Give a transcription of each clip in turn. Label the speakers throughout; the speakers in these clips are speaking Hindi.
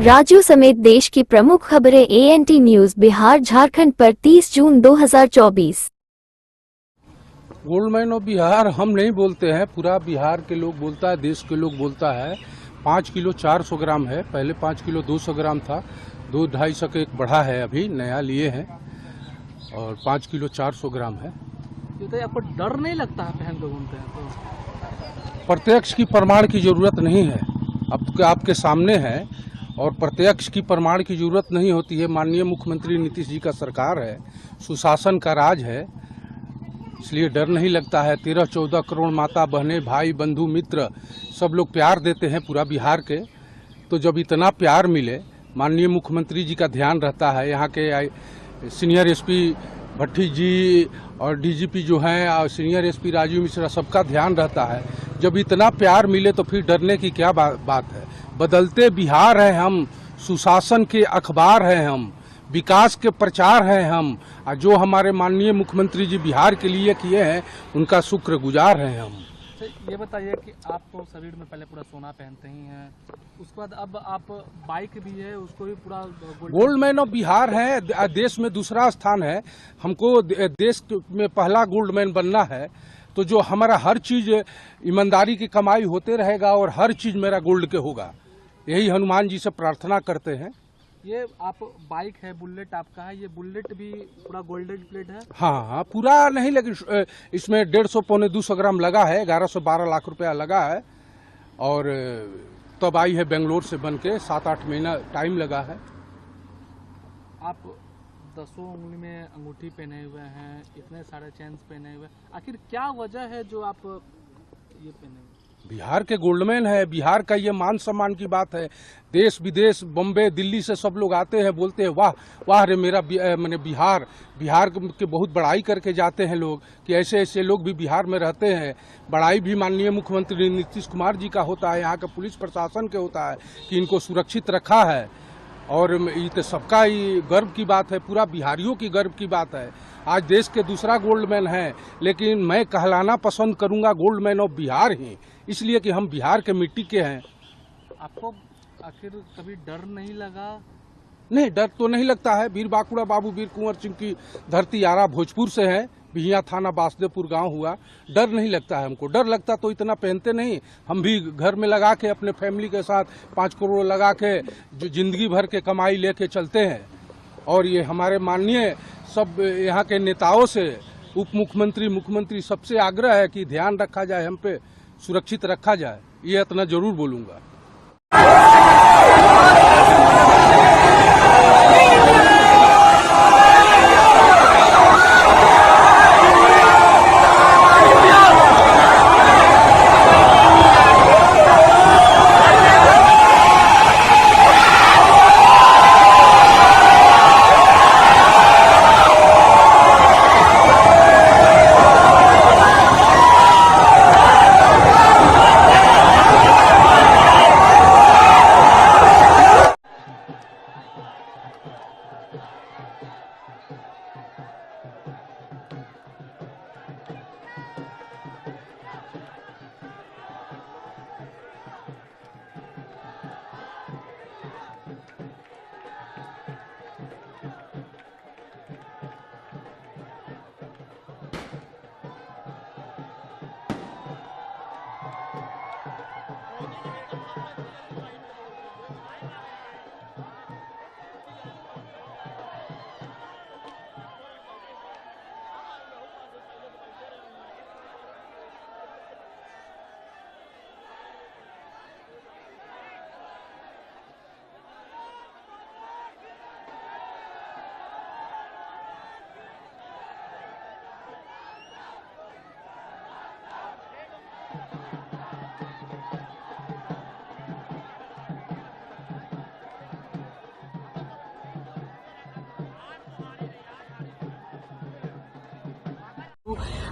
Speaker 1: राज्यों समेत देश की प्रमुख खबरें ANT न्यूज बिहार झारखंड पर 30 जून 2024।
Speaker 2: गोल्डमैन ऑफ बिहार हम नहीं बोलते हैं, पूरा बिहार के लोग बोलता है, देश के लोग बोलता है। 5 किलो 400 ग्राम है, पहले 5 किलो 200 ग्राम था, 2-250 का एक बढ़ा है, अभी नया लिए हैं और 5 किलो 400 ग्राम है।
Speaker 3: तो आपको डर नहीं लगता है पहन के घूमते हैं तो?
Speaker 2: प्रत्यक्ष की प्रमाण की जरूरत नहीं है, अब आपके सामने है और प्रत्यक्ष की प्रमाण की जरूरत नहीं होती है। माननीय मुख्यमंत्री नीतीश जी का सरकार है, सुशासन का राज है, इसलिए डर नहीं लगता है। 13-14 करोड़ माता बहनें, भाई बंधु मित्र सब लोग प्यार देते हैं पूरा बिहार के। तो जब इतना प्यार मिले, माननीय मुख्यमंत्री जी का ध्यान रहता है, यहाँ के सीनियर SP भट्टी जी और DGP जो हैं और सीनियर SP राजीव मिश्रा, सबका ध्यान रहता है। जब इतना प्यार मिले तो फिर डरने की क्या बात है। बदलते बिहार हैं हम, सुशासन के अखबार हैं हम, विकास के प्रचार हैं हम, और जो हमारे माननीय मुख्यमंत्री जी बिहार के लिए किए हैं उनका शुक्रगुजार हैं हम।
Speaker 3: ये बताइए कि आप तो शरीर में पहले पूरा सोना पहनते ही हैं, उसके बाद अब आप बाइक भी है उसको भी पूरा
Speaker 2: गोल्डमैन ऑफ बिहार है, देश में दूसरा स्थान है, हमको देश में पहला गोल्डमैन बनना है। तो जो हमारा हर चीज ईमानदारी की कमाई होते रहेगा और हर चीज मेरा गोल्ड के होगा, यही हनुमान जी से प्रार्थना करते हैं।
Speaker 3: ये आप बाइक है, बुलेट आपका है, ये बुलेट भी पूरा गोल्डन प्लेट है?
Speaker 2: हाँ, पूरा नहीं, लेकिन इसमें 150-200 ग्राम लगा है, 11 से 12 लाख रुपया लगा है और तब आई है बेंगलोर से बन के, 7-8 महीना टाइम लगा है।
Speaker 3: आप 10 उंगली में अंगूठी पहने हुए हैं, इतने सारे चेन्स पहने हुए, आखिर क्या वजह है जो आप ये पहने हुए?
Speaker 2: बिहार के गोल्डमैन है, बिहार का ये मान सम्मान की बात है। देश विदेश, बम्बे दिल्ली से सब लोग आते हैं, बोलते हैं वाह वाह रे मेरा मैंने बिहार के बहुत बड़ाई करके जाते हैं लोग, कि ऐसे ऐसे लोग भी बिहार में रहते हैं। बड़ाई भी माननीय मुख्यमंत्री नीतीश कुमार जी का होता है, यहाँ का पुलिस प्रशासन के होता है कि इनको सुरक्षित रखा है। और ये तो सबका ही गर्व की बात है, पूरा बिहारियों की गर्व की बात है। आज देश के दूसरा गोल्डमैन है, लेकिन मैं कहलाना पसंद करूंगा गोल्डमैन ऑफ बिहार ही, इसलिए कि हम बिहार के मिट्टी के हैं।
Speaker 3: आपको आखिर कभी डर नहीं लगा?
Speaker 2: नहीं, डर तो नहीं लगता है। वीर बांकुड़ा बाबू वीर कुंवर सिंह की धरती आरा भोजपुर से है, बिहिया थाना बासदेवपुर गांव हुआ। डर नहीं लगता है हमको, डर लगता तो इतना पहनते नहीं। हम भी घर में लगा के अपने फैमिली के साथ 5 करोड़ लगा के जो जिंदगी भर के कमाई लेके चलते हैं। और ये हमारे माननीय सब यहाँ के नेताओं से, उप मुख्यमंत्री, मुख्यमंत्री सबसे आग्रह है कि ध्यान रखा जाए, हम पे सुरक्षित रखा जाए, ये इतना जरूर बोलूंगा।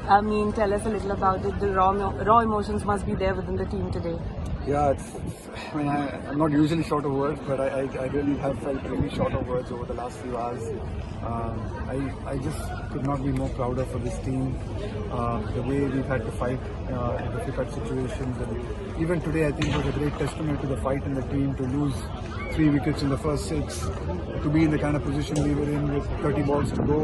Speaker 4: I mean, tell us a little about it. The raw emotions must be there within the team today.
Speaker 5: Yeah, I'm not usually short of words, but I really have felt really short of words over the last few hours. I just could not be more prouder for this team. The way we've had to fight in difficult situations, and even today I think it was a great testament to the fight in the team to lose 3 wickets in the first 6, to be in the kind of position we were in with 30 balls to go.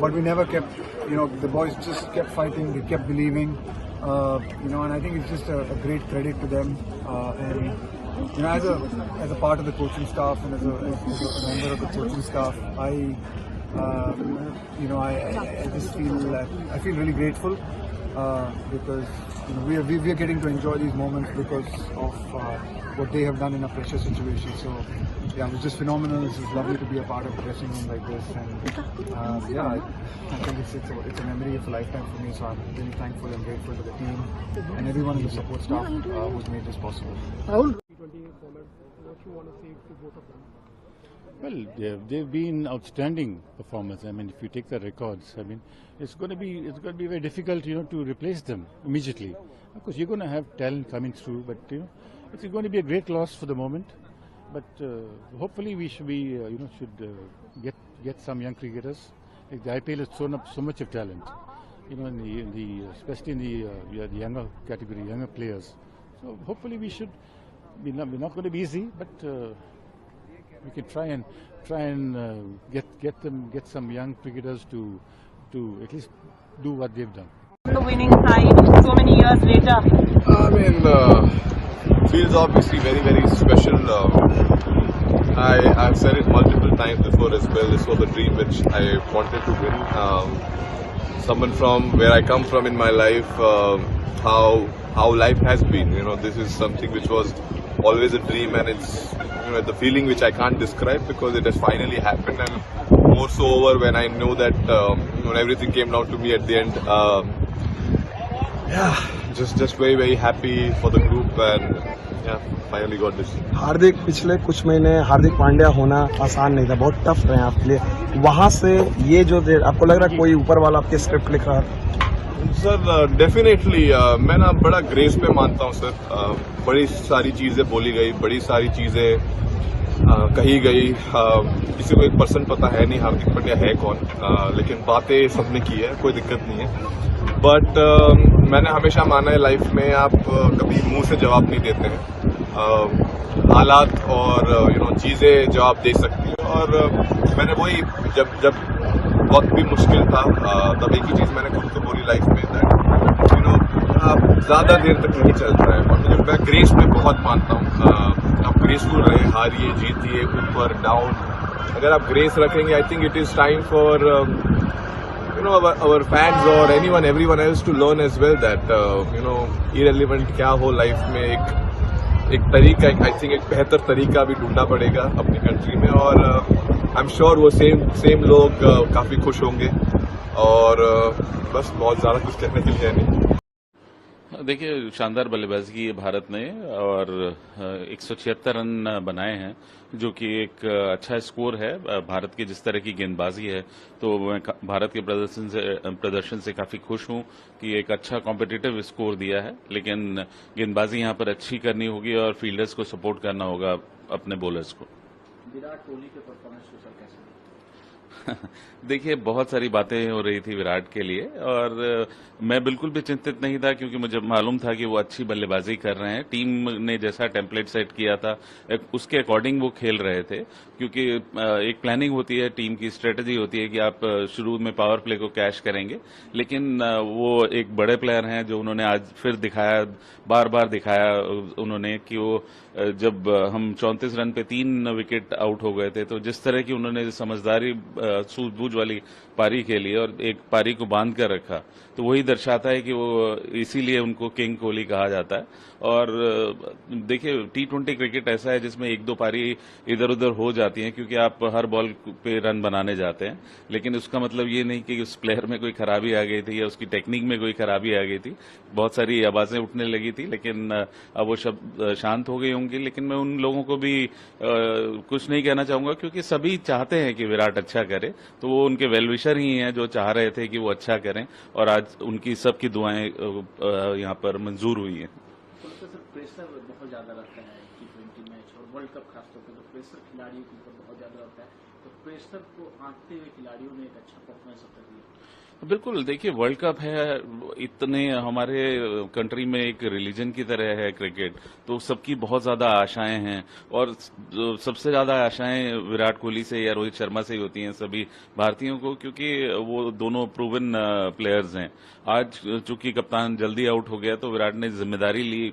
Speaker 5: But we never kept, the boys just kept fighting, they kept believing, and I think it's just a great credit to them. And as a part of the coaching staff and as a member of the coaching staff, I just feel really grateful because we are getting to enjoy these moments because of what they have done in a pressure situation. So yeah, it was just phenomenal. It's just lovely to be a part of a dressing room like this, and I think it's a memory of a lifetime for me. So I'm really thankful and grateful to the team and everyone in the support staff who's made this possible.
Speaker 6: T20 format, what you want to say to both of them?
Speaker 7: Well, they've been outstanding performers. I mean, if you take the records, I mean, it's going to be very difficult, to replace them immediately. Of course, you're going to have talent coming through, but it's going to be a great loss for the moment. But hopefully, we should get some young cricketers. Like the IPL has thrown up so much of talent, especially in the younger category, younger players. So hopefully, we should. We're not going to be easy, but. We can try and get some young cricketers to at least do what they've done.
Speaker 4: The winning side so many years later.
Speaker 8: I mean, feels obviously very, very special. I've said it multiple times before as well. This was a dream which I wanted to win. Someone from where I come from in my life, how life has been. This is something which was always a dream, and it's the feeling which I can't describe because it has finally happened, and more so over when I know that everything came down to me at the end. Just very, very happy for the group, and finally got this.
Speaker 9: हार्दिक पिछले कुछ महीने हार्दिक पांड्या होना आसान नहीं था, बहुत टफ रहे आपके लिए. वहां से ये जो आपको लग रहा है कोई ऊपर वाला आपके स्क्रिप्ट लिख रहा है?
Speaker 8: सर डेफिनेटली मैं ना बड़ा ग्रेस पे मानता हूँ सर. बड़ी सारी चीजें बोली गई, बड़ी सारी चीजें कही गई. किसी को 1% पता है नहीं हार्दिक पांड्या है कौन, लेकिन बातें सबने की है, कोई दिक्कत नहीं है. बट मैंने हमेशा माना है लाइफ में आप कभी मुंह से जवाब नहीं देते हैं. हालात और चीजें जवाब दे सकती हैं, और मैंने वही जब वक्त भी मुश्किल था तब एक ही चीज मैंने खुद को बोली लाइफ में, आप ज्यादा देर तक नहीं चल रहा है. और मुझे मैं ग्रेस में बहुत मानता हूँ. आप ग्रेसफुल रहे, हारिए जीतिए, ऊपर डाउन, अगर आप ग्रेस रखेंगे, I think it is time for our fans or everyone else to learn as well that irrelevant क्या हो लाइफ में, एक तरीका, आई थिंक एक बेहतर तरीका भी ढूंढना पड़ेगा अपनी कंट्री में. और आई एम श्योर वो सेम लोग काफी खुश होंगे. और बस बहुत ज्यादा कुछ कहने के लिए नहीं.
Speaker 10: देखिए, शानदार बल्लेबाजी की है भारत ने और 176 रन बनाए हैं, जो कि एक अच्छा स्कोर है. भारत की जिस तरह की गेंदबाजी है, तो मैं भारत के प्रदर्शन से काफी खुश हूं कि एक अच्छा कॉम्पिटिटिव स्कोर दिया है. लेकिन गेंदबाजी यहां पर अच्छी करनी होगी और फील्डर्स को सपोर्ट करना होगा अपने बॉलर्स को.
Speaker 3: विराट कोहली के परफॉर्मेंस को सर कैसे?
Speaker 10: देखिए, बहुत सारी बातें हो रही थी विराट के लिए, और मैं बिल्कुल भी चिंतित नहीं था क्योंकि मुझे मालूम था कि वो अच्छी बल्लेबाजी कर रहे हैं. टीम ने जैसा टेम्पलेट सेट किया था उसके अकॉर्डिंग वो खेल रहे थे. क्योंकि एक प्लानिंग होती है, टीम की स्ट्रेटजी होती है कि आप शुरू में पावर प्ले को कैश करेंगे, लेकिन वो एक बड़े प्लेयर हैं जो उन्होंने आज फिर दिखाया, बार बार दिखाया उन्होंने कि वो जब हम 34 रन पे 3 विकेट आउट हो गए थे, तो जिस तरह की उन्होंने समझदारी सूझबूझ वाली पारी खेली और एक पारी को बांध कर रखा, तो वही दर्शाता है कि वो इसीलिए उनको किंग कोहली कहा जाता है. और देखिए, T20 क्रिकेट ऐसा है जिसमें 1-2 पारी इधर उधर हो जाती हैं क्योंकि आप हर बॉल पे रन बनाने जाते हैं, लेकिन उसका मतलब ये नहीं कि उस प्लेयर में कोई खराबी आ गई थी या उसकी टेक्निक में कोई खराबी आ गई थी. बहुत सारी आवाजें उठने लगी थी, लेकिन अब वो शब्द शांत हो गई होंगी. लेकिन मैं उन लोगों को भी कुछ नहीं कहना चाहूंगा क्योंकि सभी चाहते हैं कि विराट अच्छा करे, तो वो उनके वेलविशर ही हैं जो चाह रहे थे कि वो अच्छा करें, और आज उनकी सबकी दुआएं यहाँ पर मंजूर हुई हैं.
Speaker 3: प्रेशर बहुत ज्यादा रहता है T20 मैच और वर्ल्ड कप खासतौर पर, तो प्रेशर खिलाड़ियों के ऊपर बहुत ज्यादा रहता है. तो प्रेशर को आंकते हुए खिलाड़ियों ने एक अच्छा परफॉर्मेंस कर दिया?
Speaker 10: बिल्कुल, देखिए वर्ल्ड कप है, इतने हमारे कंट्री में एक रिलीजन की तरह है क्रिकेट, तो सबकी बहुत ज्यादा आशाएं हैं और सबसे ज्यादा आशाएं विराट कोहली से या रोहित शर्मा से ही होती हैं सभी भारतीयों को, क्योंकि वो दोनों प्रूवन प्लेयर्स हैं। आज चूंकि कप्तान जल्दी आउट हो गया तो विराट ने जिम्मेदारी ली,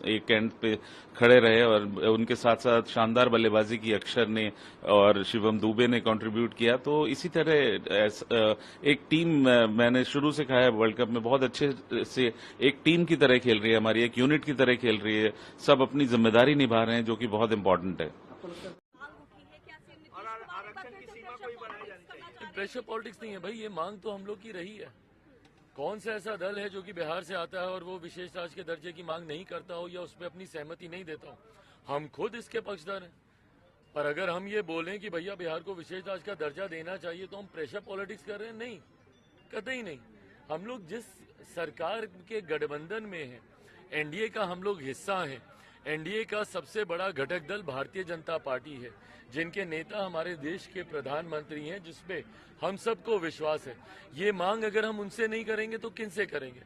Speaker 10: एक एंड पे खड़े रहे और उनके साथ साथ शानदार बल्लेबाजी की अक्षर ने और शिवम दुबे ने कंट्रीब्यूट किया। तो इसी तरह एक टीम, मैंने शुरू से कहा है वर्ल्ड कप में बहुत अच्छे से एक टीम की तरह खेल रही है, हमारी एक यूनिट की तरह खेल रही है, सब अपनी जिम्मेदारी निभा रहे हैं, जो कि बहुत इंपॉर्टेंट है।
Speaker 11: प्रेशर पॉलिटिक्स नहीं है भाई, ये मांग तो हम लोग की रही है। कौन सा ऐसा दल है जो कि बिहार से आता है और वो विशेष राज्य के दर्जे की मांग नहीं करता हो या उस पर अपनी सहमति नहीं देता हो? हम खुद इसके पक्षधर हैं। पर अगर हम ये बोलें कि भैया बिहार को विशेष राज्य का दर्जा देना चाहिए तो हम प्रेशर पॉलिटिक्स कर रहे हैं? नहीं, कतई नहीं। हम लोग जिस सरकार के गठबंधन में हैं, एनडीए का हम लोग हिस्सा हैं। एनडीए का सबसे बड़ा घटक दल भारतीय जनता पार्टी है, जिनके नेता हमारे देश के प्रधानमंत्री हैं, जिसपे हम सबको विश्वास है। ये मांग अगर हम उनसे नहीं करेंगे तो किनसे करेंगे?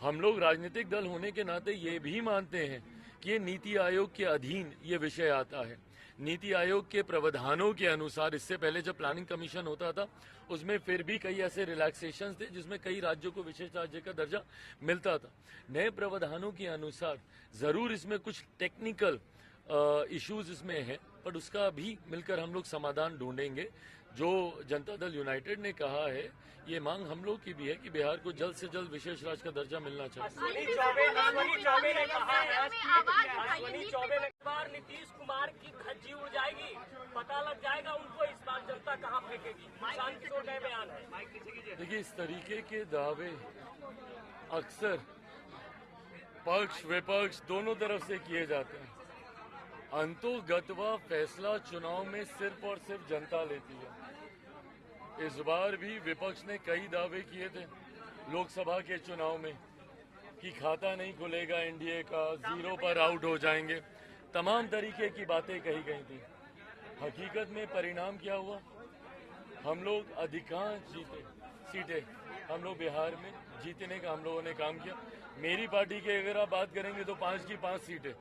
Speaker 11: हम लोग राजनीतिक दल होने के नाते ये भी मानते हैं कि ये नीति आयोग के अधीन ये विषय आता है। नीति आयोग के प्रावधानों के अनुसार इससे पहले जब प्लानिंग कमीशन होता था उसमें फिर भी कई ऐसे रिलैक्सेशंस थे जिसमें कई राज्यों को विशेष राज्य का दर्जा मिलता था। नए प्रावधानों के अनुसार जरूर इसमें कुछ टेक्निकल इश्यूज इसमें हैं, पर उसका भी मिलकर हम लोग समाधान ढूंढेंगे। जो जनता दल यूनाइटेड ने कहा है, ये मांग हम लोग की भी है कि बिहार को जल्द से जल्द विशेष राज्य का दर्जा मिलना चाहिए।
Speaker 12: अश्विनी चौबे ने कहा है नीतीश कुमार की खज्जी उड़ जाएगी, पता लग जाएगा उनको इस बार जनता कहाँ फेंकेगी। शांत किशोर का बयान है।
Speaker 11: देखिए, इस तरीके के दावे अक्सर पक्ष विपक्ष दोनों तरफ से किए जाते हैं। अंतोगत्वा फैसला चुनाव में सिर्फ और सिर्फ जनता लेती है। इस बार भी विपक्ष ने कई दावे किए थे लोकसभा के चुनाव में कि खाता नहीं खुलेगा एनडीए का, जीरो पर आउट हो जाएंगे, तमाम तरीके की बातें कही गई थी। हकीकत में परिणाम क्या हुआ? हम लोग अधिकांश सीटें हम लोग बिहार में जीतने का हम लोगों ने काम किया। मेरी पार्टी की अगर आप बात करेंगे तो 5 की 5 सीटें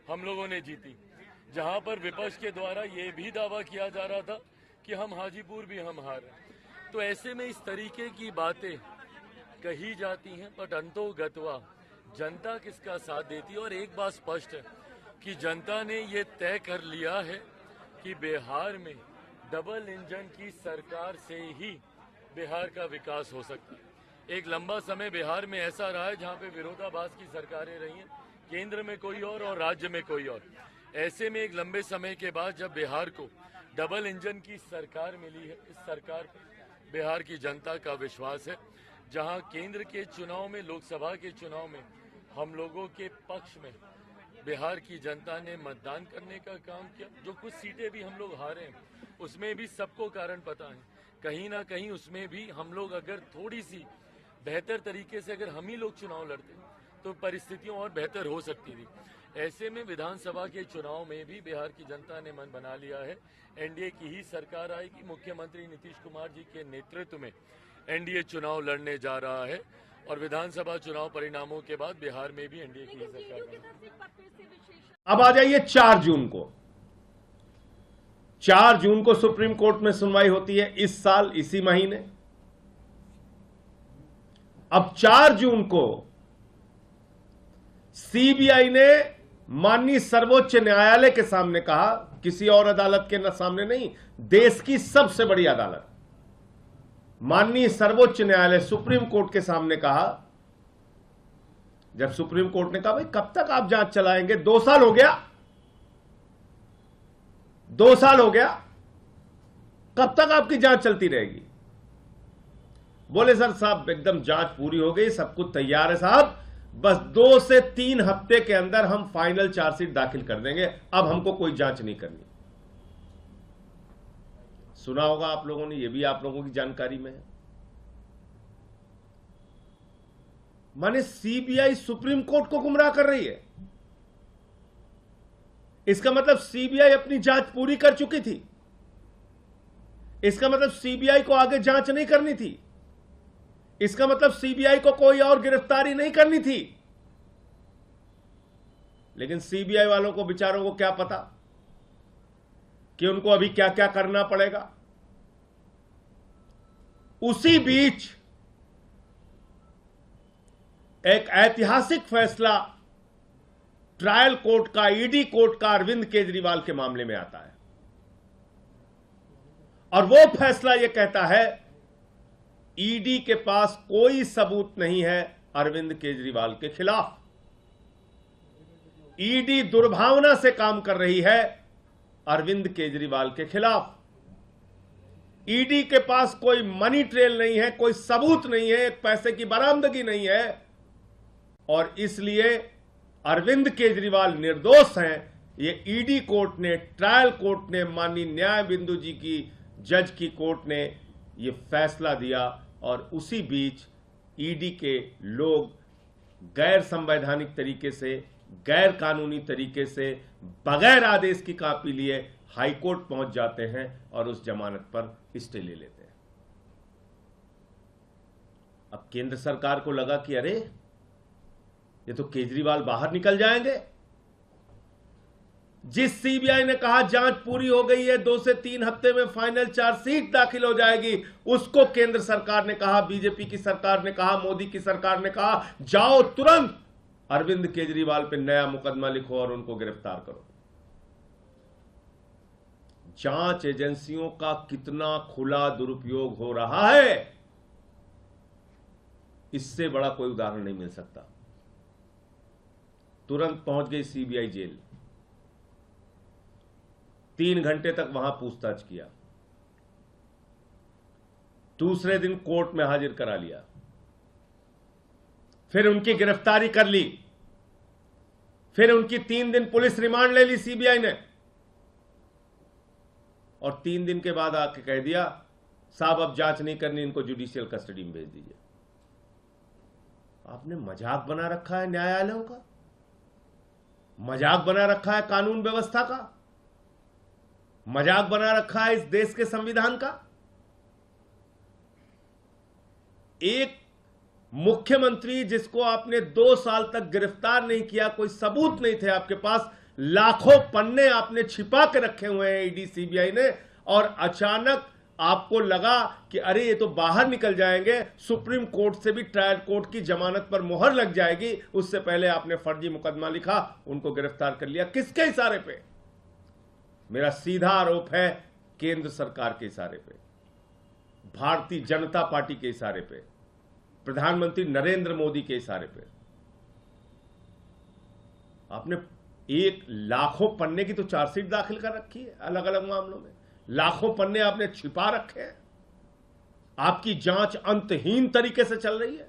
Speaker 11: हम लोगों ने जीती, जहां पर विपक्ष के द्वारा ये भी दावा किया जा रहा था कि हम हाजीपुर भी हम हारे। तो ऐसे में इस तरीके की बातें कही जाती हैं, पर अंतोगत्वा जनता किसका साथ देती है। और एक बात स्पष्ट है कि जनता ने ये तय कर लिया है कि बिहार में डबल इंजन की सरकार से ही बिहार का विकास हो सकता है। एक लंबा समय बिहार में ऐसा रहा है जहां पे विरोधाभास की सरकारें रही हैं, केंद्र में कोई और राज्य में कोई और। ऐसे में एक लंबे समय के बाद जब बिहार को डबल इंजन की सरकार मिली है, इस सरकार पर बिहार की जनता का विश्वास है। जहां केंद्र के चुनाव में, लोकसभा के चुनाव में हम लोगों के पक्ष में बिहार की जनता ने मतदान करने का काम किया। जो कुछ सीटें भी हम लोग हारे हैं उसमें भी सबको कारण पता है, कहीं ना कहीं उसमें भी हम लोग अगर थोड़ी सी बेहतर तरीके से अगर हम ही लोग चुनाव लड़ते तो परिस्थितियां और बेहतर हो सकती थी। ऐसे में विधानसभा के चुनाव में भी बिहार की जनता ने मन बना लिया है, एनडीए की ही सरकार आएगी। मुख्यमंत्री नीतीश कुमार जी के नेतृत्व में एनडीए चुनाव लड़ने जा रहा है और विधानसभा चुनाव परिणामों के बाद बिहार में भी एनडीए की ही सरकार बनेगी।
Speaker 13: अब आ जाइए 4 जून को। 4 जून को सुप्रीम कोर्ट में सुनवाई होती है इस साल इसी महीने। अब 4 जून को सीबीआई ने माननीय सर्वोच्च न्यायालय के सामने कहा, किसी और अदालत के सामने नहीं, देश की सबसे बड़ी अदालत माननीय सर्वोच्च न्यायालय सुप्रीम कोर्ट के सामने कहा। जब सुप्रीम कोर्ट ने कहा भाई कब तक आप जांच चलाएंगे, 2 साल हो गया, 2 साल हो गया, कब तक आपकी जांच चलती रहेगी? बोले सर साहब एकदम जांच पूरी हो गई, सब कुछ तैयार है साहब, बस 2 से 3 हफ्ते के अंदर हम फाइनल चार्जशीट दाखिल कर देंगे, अब हमको कोई जांच नहीं करनी। सुना होगा आप लोगों ने, यह भी आप लोगों की जानकारी में है। माने सीबीआई सुप्रीम कोर्ट को गुमराह कर रही है। इसका मतलब सीबीआई अपनी जांच पूरी कर चुकी थी। इसका मतलब सीबीआई को आगे जांच नहीं करनी थी, इसका मतलब सीबीआई को कोई और गिरफ्तारी नहीं करनी थी। लेकिन सीबीआई वालों को बेचारों को क्या पता कि उनको अभी क्या क्या करना पड़ेगा। उसी बीच एक ऐतिहासिक फैसला ट्रायल कोर्ट का, ईडी कोर्ट का अरविंद केजरीवाल के मामले में आता है और वो फैसला यह कहता है ईडी के पास कोई सबूत नहीं है अरविंद केजरीवाल के खिलाफ। ईडी दुर्भावना से काम कर रही है अरविंद केजरीवाल के खिलाफ। ईडी के पास कोई मनी ट्रेल नहीं है, कोई सबूत नहीं है, एक पैसे की बरामदगी नहीं है और इसलिए अरविंद केजरीवाल निर्दोष हैं। ये ईडी कोर्ट ने, ट्रायल कोर्ट ने, माननीय न्याय बिंदु जी की जज की कोर्ट ने ये फैसला दिया और उसी बीच ईडी के लोग गैर संवैधानिक तरीके से, गैर कानूनी तरीके से, बगैर आदेश की कॉपी लिए हाईकोर्ट पहुंच जाते हैं और उस जमानत पर स्टे ले लेते हैं। अब केंद्र सरकार को लगा कि अरे ये तो केजरीवाल बाहर निकल जाएंगे। जिस सीबीआई ने कहा जांच पूरी हो गई है, 2 से 3 हफ्ते में फाइनल चार्जशीट दाखिल हो जाएगी, उसको केंद्र सरकार ने कहा, बीजेपी की सरकार ने कहा, मोदी की सरकार ने कहा जाओ तुरंत अरविंद केजरीवाल पे नया मुकदमा लिखो और उनको गिरफ्तार करो। जांच एजेंसियों का कितना खुला दुरुपयोग हो रहा है, इससे बड़ा कोई उदाहरण नहीं मिल सकता। तुरंत पहुंच गई सीबीआई जेल, 3 घंटे तक वहां पूछताछ किया, दूसरे दिन कोर्ट में हाजिर करा लिया, फिर उनकी गिरफ्तारी कर ली, फिर उनकी 3 दिन पुलिस रिमांड ले ली सीबीआई ने और 3 दिन के बाद आके कह दिया साहब अब जांच नहीं करनी, इनको जुडिशियल कस्टडी में भेज दीजिए। आपने मजाक बना रखा है न्यायालयों का, मजाक बना रखा है कानून व्यवस्था का, मजाक बना रखा है इस देश के संविधान का। एक मुख्यमंत्री जिसको आपने 2 साल तक गिरफ्तार नहीं किया, कोई सबूत नहीं थे आपके पास, लाखों पन्ने आपने छिपा के रखे हुए हैं ईडी सीबीआई ने, और अचानक आपको लगा कि अरे ये तो बाहर निकल जाएंगे, सुप्रीम कोर्ट से भी ट्रायल कोर्ट की जमानत पर मोहर लग जाएगी, उससे पहले आपने फर्जी मुकदमा लिखा, उनको गिरफ्तार कर लिया। किसके इशारे पे? मेरा सीधा आरोप है केंद्र सरकार के इशारे पे, भारतीय जनता पार्टी के इशारे पे, प्रधानमंत्री नरेंद्र मोदी के इशारे पे। आपने एक लाखों पन्ने की तो चार्जशीट दाखिल कर रखी है अलग अलग मामलों में, लाखों पन्ने आपने छिपा रखे हैं, आपकी जांच अंतहीन तरीके से चल रही है,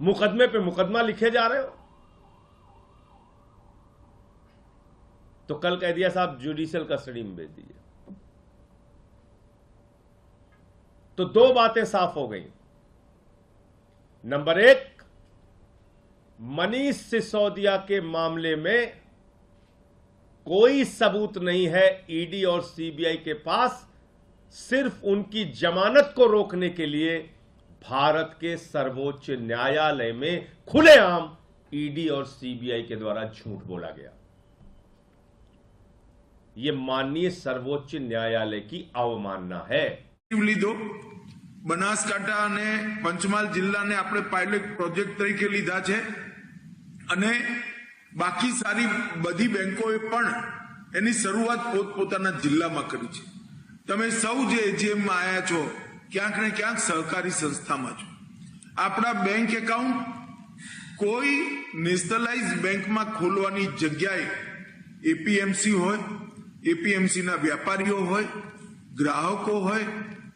Speaker 13: मुकदमे पे मुकदमा लिखे जा रहे हो। तो कल कह दिया साहब जुडिशियल कस्टडी में भेज दीजिए। तो 2 बातें साफ हो गई। नंबर 1, मनीष सिसोदिया के मामले में कोई सबूत नहीं है ईडी और सीबीआई के पास, सिर्फ उनकी जमानत को रोकने के लिए भारत के सर्वोच्च न्यायालय में खुलेआम ईडी और सीबीआई के द्वारा झूठ बोला गया। यह माननीय सर्वोच्च न्यायालय की अवमानना है।
Speaker 14: લીધો બનાસકાંઠા અને પંચમહાલ જિલ્લાને આપણે પાયલોટ પ્રોજેક્ટ તરીકે લીધા છે અને બાકી સારી બધી બેંકોએ પણ એની શરૂઆત પોતપોતાના જિલ્લામાં કરી છે। તમે સૌ જે એજીએમમાં આયા છો ક્યાંક ને ક્યાંક સહકારી સંસ્થામાં છો। આપણા બેંક એકાઉન્ટ કોઈ નેશનલાઇઝ બેંકમાં ખોલવાની જગ્યાએ એપીએમસી હોય, એપીએમસીના વ્યાપારીઓ હોય, ગ્રાહકો હોય,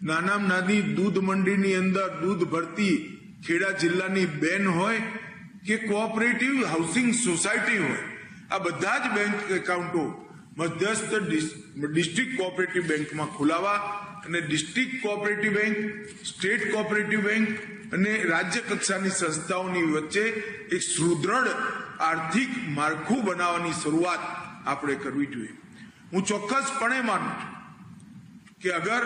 Speaker 14: નાના નાની દૂધ મંડીની અંદર દૂધ ભરતી ખેડા જિલ્લાની બેન હોય કે કોઓપરેટિવ હાઉસિંગ સોસાયટી હોય, આ બધા જ બેંક એકાઉન્ટો મધ્યસ્થ ડિસ્ટ્રિક્ટ કોઓપરેટિવ બેંકમાં ખોલાવા અને district cooperative bank, state cooperative bank અને રાજ્ય કક્ષાની સંસ્થાઓની વચ્ચે એક સુદૃઢ આર્થિક માળખું બનાવવાની શરૂઆત આપણે કરવી જોઈએ। હું ચોક્કસપણે માનું છું કે અગર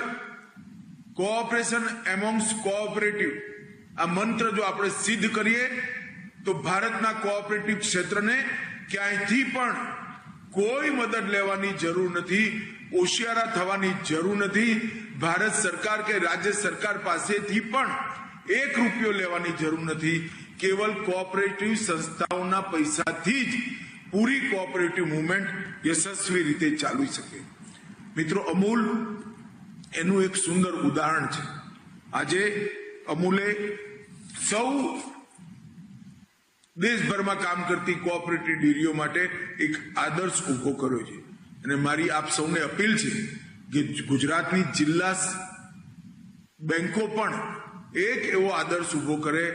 Speaker 14: કોઓપરેશન એમોંગ્સ કોઓપરેટિવ આ મંત્ર જો આપણે સિદ્ધ કરીએ તો ભારતના કોઓપરેટિવ ક્ષેત્રને ક્યાંયથી પણ કોઈ મદદ લેવાની જરૂર નથી, હોશિયારા થવાની જરૂર નથી, ભારત સરકાર કે રાજ્ય સરકાર પાસેથી પણ ₹1 લેવાની જરૂર નથી. કેવલ કોઓપરેટિવ સંસ્થાઓના પૈસાથી જ પૂરી કોઓપરેટિવ મુવમેન્ટ યશસ્વી રીતે ચાલી શકે. મિત્રો, અમૂલ એનું એક સુંદર ઉદાહરણ છે. આજે અમૂલે સૌ દેશભરમાં કામ કરતી કોઓપરેટિવ ડેરીઓ માટે એક આદર્શ ઉભો કર્યો છે અને મારી આપ સૌને અપીલ છે કે ગુજરાતની જિલ્લા બેંકો પણ એક એવો આદર્શ ઉભો કરે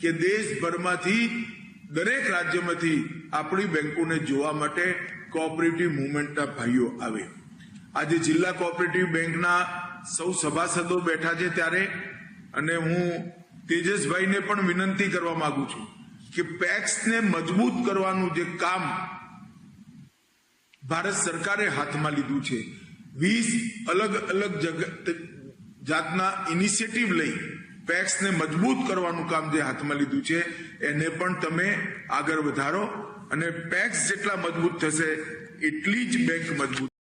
Speaker 14: કે દેશભરમાંથી દરેક રાજ્યમાંથી આપણી બેંકોને જોવા માટે કોઓપરેટિવ મુવમેન્ટના ભાઈઓ આવે. આજે જિલ્લા કોઓપરેટિવ બેંકના સૌ સભાસદો બેઠા છે ત્યારે અને હું તેજસભાઈને પણ વિનંતી કરવા માંગુ છું કે પેક્સને મજબૂત કરવાનું જે કામ ભારત સરકારે હાથમાં લીધું છે, 20 અલગ અલગ જાતના ઇનિશિયેટિવ લઈ પેક્સને મજબૂત કરવાનું કામ જે હાથમાં લીધું છે એને પણ તમે આગળ વધારો અને પેક્સ જેટલા મજબૂત થશે એટલી જ બેંક મજબૂત